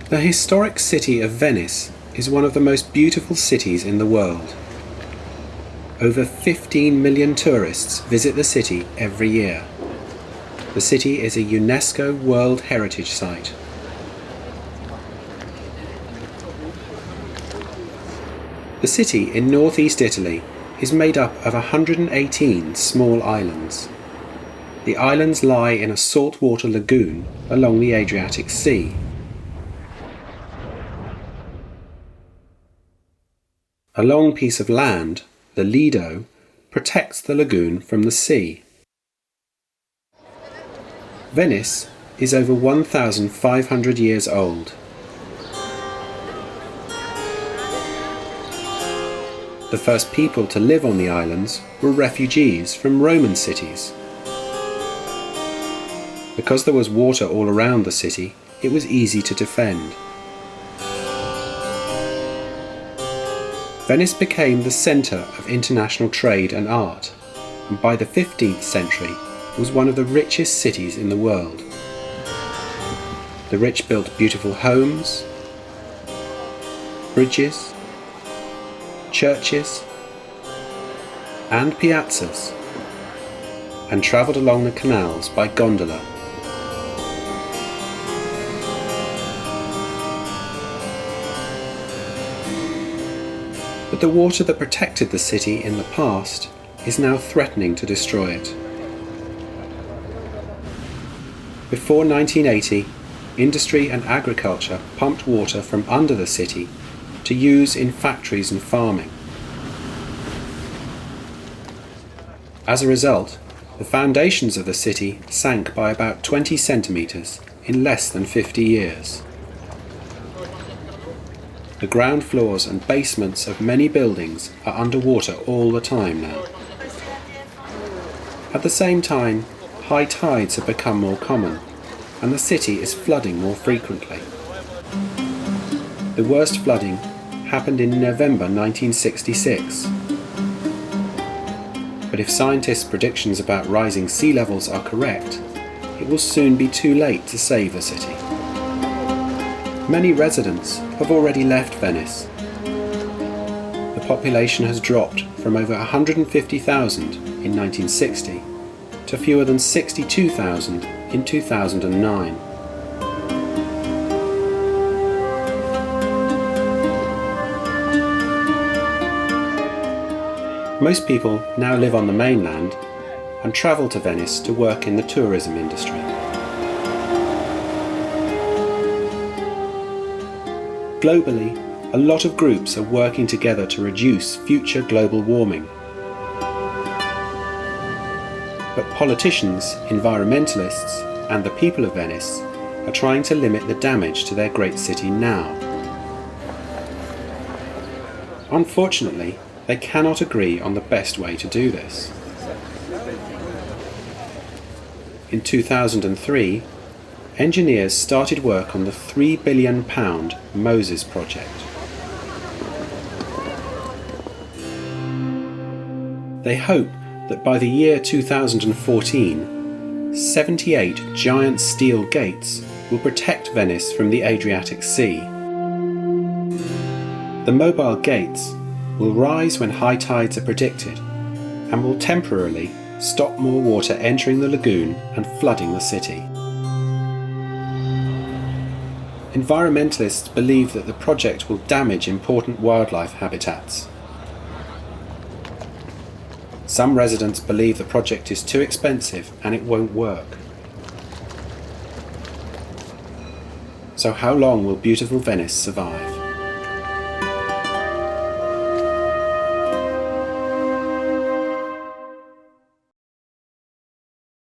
The historic city of Venice is one of the most beautiful cities in the world. Over 15 million tourists visit the city every year. The city is a UNESCO World Heritage Site. The city in northeast Italy is made up of 118 small islands. The islands lie in a saltwater lagoon along the Adriatic Sea. A long piece of land, the Lido, protects the lagoon from the sea. Venice is over 1,500 years old. The first people to live on the islands were refugees from Roman cities. Because there was water all around the city, it was easy to defend. Venice became the centre of international trade and art, and by the 15th century was one of the richest cities in the world. The rich built beautiful homes, bridges, churches, and piazzas, and travelled along the canals by gondola. But the water that protected the city in the past is now threatening to destroy it. Before 1980, industry and agriculture pumped water from under the city to use in factories and farming. As a result, the foundations of the city sank by about 20 centimetres in less than 50 years. The ground floors and basements of many buildings are underwater all the time now. At the same time, high tides have become more common, and the city is flooding more frequently. The worst flooding happened in November 1966. But if scientists' predictions about rising sea levels are correct, it will soon be too late to save the city. Many residents have already left Venice. The population has dropped from over 150,000 in 1960 to fewer than 62,000 in 2009. Most people now live on the mainland and travel to Venice to work in the tourism industry. Globally, a lot of groups are working together to reduce future global warming. But politicians, environmentalists, and the people of Venice are trying to limit the damage to their great city now. Unfortunately, they cannot agree on the best way to do this. In 2003, engineers started work on the £3 billion Moses project. They hope that by the year 2014, 78 giant steel gates will protect Venice from the Adriatic Sea. The mobile gates will rise when high tides are predicted and will temporarily stop more water entering the lagoon and flooding the city. Environmentalists believe that the project will damage important wildlife habitats. Some residents believe the project is too expensive and it won't work. So how long will beautiful Venice survive?